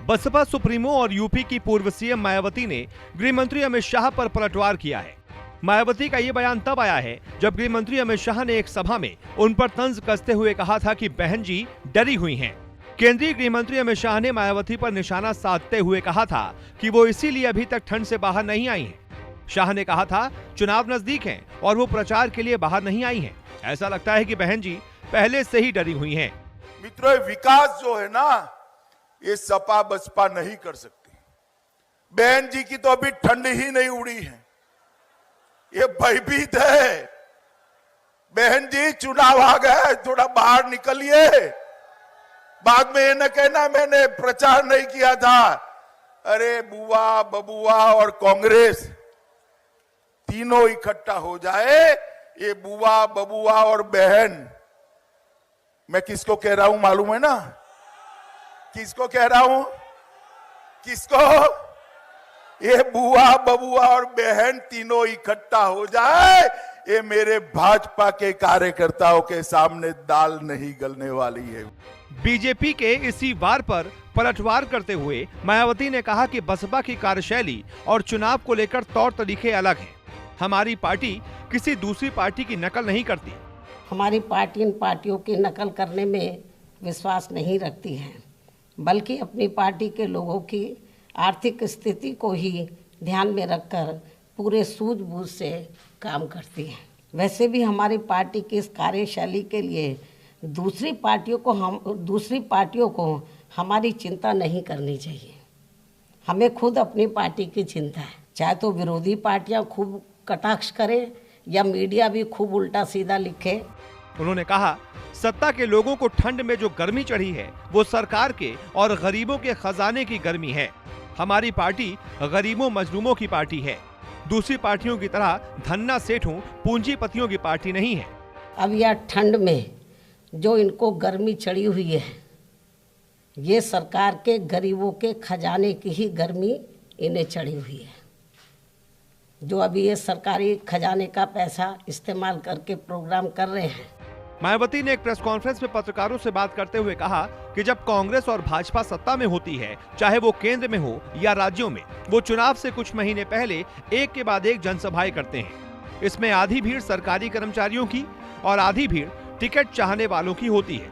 Baspa supremo और UP की पूर्व सीएम मायावती ने गृह मंत्री अमित शाह पर पलटवार किया है। मायावती का ये बयान तब आया है जब गृह मंत्री अमित शाह ने एक सभा में उन पर तंज कसते हुए कहा था कि बहन जी डरी हुई हैं। केंद्रीय गृह मंत्री अमित शाह ने मायावती पर निशाना साधते हुए कहा था कि वो इसीलिए अभी तक ठंड से बाहर नहीं आई हैं। शाह ने कहा था चुनाव नजदीक हैं और वो प्रचार के लिए बाहर नहीं आई हैं। ऐसा लगता है कि बहन जी पहले से ही डरी हुई हैं। मित्रों, विकास जो है ना, ये सपा बसपा नहीं कर सकती। बहन जी की तो अभी ठंड ही नहीं उड़ी है, ये भयभीत है। बहन जी चुनाव आ गया, थोड़ा बाहर निकलिए। बाद में ये न कहना मैंने प्रचार नहीं किया था। अरे बुआ, बबुआ और कांग्रेस तीनों इकट्ठा हो जाए, ये बुआ, बबुआ और बहन, मैं किसको कह रहा हूं मालूम है ना? किसको कह रहा हूं? किसको? ये बुआ, बबुआ और बहन तीनों इकट्ठा हो जाए, ये मेरे भाजपा के कार्यकर्ताओं के सामने दाल नहीं गलने वाली है। बीजेपी के इसी वार पर पलटवार करते हुए मायावती ने कहा कि बसपा की कार्यशैली और चुनाव को लेकर तौर तरीके अलग हैं। हमारी पार्टी किसी दूसरी पार्टी की नकल नहीं करती। हमारी पार्टी इन पार्टियों की नकल करने में विश्वास नहीं रखती है, बल्कि अपनी पार्टी के लोगों की आर्थिक स्थिति को ही ध्यान में रखकर पूरे सूझबूझ से काम करती है। वैसे भी हमारी पार्टी की इस कार्यशैली के लिए दूसरी पार्टियों को हमारी चिंता नहीं करनी चाहिए। हमें खुद अपनी पार्टी की चिंता है, चाहे तो विरोधी पार्टियां खूब कटाक्ष करें या मीडिया भी खूब उल्टा सीधा लिखे। उन्होंने कहा सत्ता के लोगों को ठंड में जो गर्मी चढ़ी है वो सरकार के और गरीबों के खजाने की गर्मी है। हमारी पार्टी गरीबों मजलूमों की पार्टी है, दूसरी पार्टियों की तरह धन्ना सेठों पूंजीपतियों की पार्टी नहीं है। अब यह ठंड में जो इनको गर्मी चढ़ी हुई है, ये सरकार के गरीबों के खजाने की ही गर्मी इन्हें चढ़ी हुई है, जो अभी ये सरकारी खजाने का पैसा इस्तेमाल करके प्रोग्राम कर रहे हैं। मायावती ने एक प्रेस कॉन्फ्रेंस में पत्रकारों से बात करते हुए कहा कि जब कांग्रेस और भाजपा सत्ता में होती है, चाहे वो केंद्र में हो या राज्यों में, वो चुनाव से कुछ महीने पहले एक के बाद एक जनसभाएं करते हैं। इसमें आधी भीड़ सरकारी कर्मचारियों की और आधी भीड़ टिकट चाहने वालों की होती है।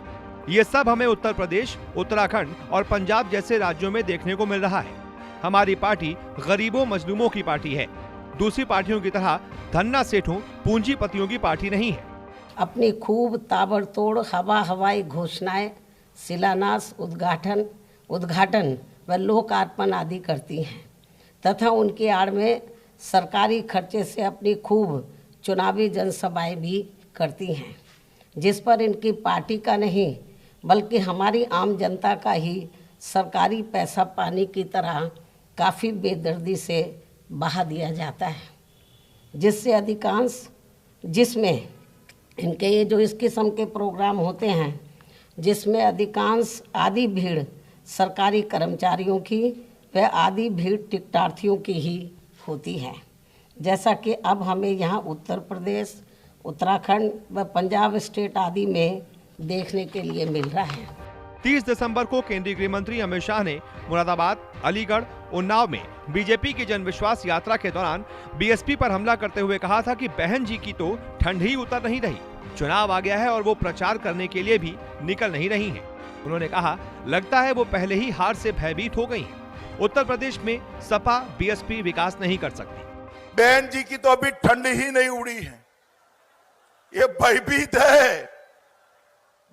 ये सब हमें उत्तर प्रदेश, उत्तराखंड और पंजाब जैसे राज्यों में देखने को मिल रहा है। हमारी पार्टी गरीबों मजलूमों की पार्टी है, दूसरी पार्टियों की तरह धन्ना सेठों पूंजीपतियों की पार्टी नहीं है। अपनी खूब ताबड़तोड़ हवाई घोषणाएं, शिलान्यास, उद्घाटन व लोकार्पण आदि करती हैं तथा उनकी आड़ में सरकारी खर्चे से अपनी खूब चुनावी जनसभाएं भी करती हैं, जिस पर इनकी पार्टी का नहीं बल्कि हमारी आम जनता का ही सरकारी पैसा पानी की तरह काफ़ी बेदर्दी से बहा दिया जाता है, जिसमें इनके ये जो इस किस्म के प्रोग्राम होते हैं, जिसमें अधिकांश आधी भीड़ सरकारी कर्मचारियों की व आधी भीड़ टिकटार्थियों की ही होती है, जैसा कि अब हमें यहाँ उत्तर प्रदेश, उत्तराखंड व पंजाब स्टेट आदि में देखने के लिए मिल रहा है। 30 दिसंबर को केंद्रीय गृह मंत्री अमित शाह ने मुरादाबाद, अलीगढ़, उन्नाव में बीजेपी की जनविश्वास यात्रा के दौरान बीएसपी पर हमला करते हुए कहा था कि बहन जी की तो ठंड ही उतर नहीं रही, चुनाव आ गया है और वो प्रचार करने के लिए भी निकल नहीं रही हैं। उन्होंने कहा लगता है वो पहले ही हार से भयभीत हो गई हैं। उत्तर प्रदेश में सपा बीएसपी विकास नहीं कर सकती। बहन जी की तो अभी ठंड ही नहीं उड़ी है, ये भयभीत है।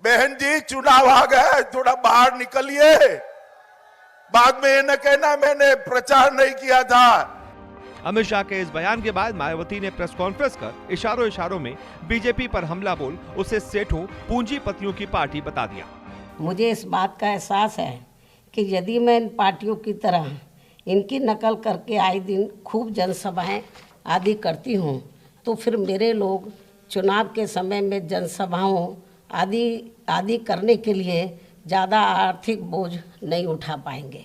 बहन जी चुनाव आ गया, थोड़ा बाहर निकलिए। बाद में ये न कहना मैंने प्रचार नहीं किया था। अमित शाह के इस बयान के बाद मायावती ने प्रेस कॉन्फ्रेंस कर इशारों में बीजेपी पर हमला बोल उसे सेठों पूंजीपतियों की पार्टी बता दिया। मुझे इस बात का एहसास है कि यदि मैं इन पार्टियों की तरह इनकी नकल करके आए दिन खूब जनसभाएं आदि करती हूं, तो फिर मेरे लोग चुनाव के समय में जनसभाओं आदि करने के लिए ज़्यादा आर्थिक बोझ नहीं उठा पाएंगे,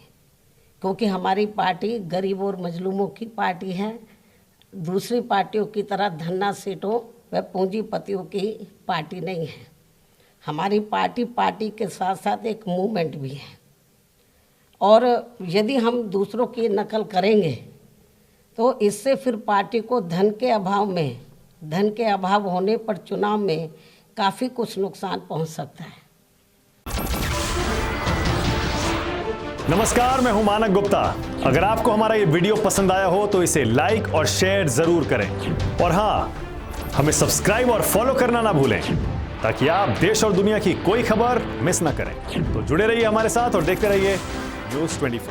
क्योंकि हमारी पार्टी गरीबों और मजलूमों की पार्टी है, दूसरी पार्टियों की तरह धन्ना सेठों व पूंजीपतियों की पार्टी नहीं है। हमारी पार्टी के साथ साथ एक मूवमेंट भी है और यदि हम दूसरों की नकल करेंगे तो इससे फिर पार्टी को धन के अभाव होने पर चुनाव में काफ़ी कुछ नुकसान पहुंच सकता है। नमस्कार, मैं हूं मानक गुप्ता। अगर आपको हमारा ये वीडियो पसंद आया हो तो इसे लाइक और शेयर जरूर करें और हाँ, हमें सब्सक्राइब और फॉलो करना ना भूलें ताकि आप देश और दुनिया की कोई खबर मिस ना करें। तो जुड़े रहिए हमारे साथ और देखते रहिए News 24।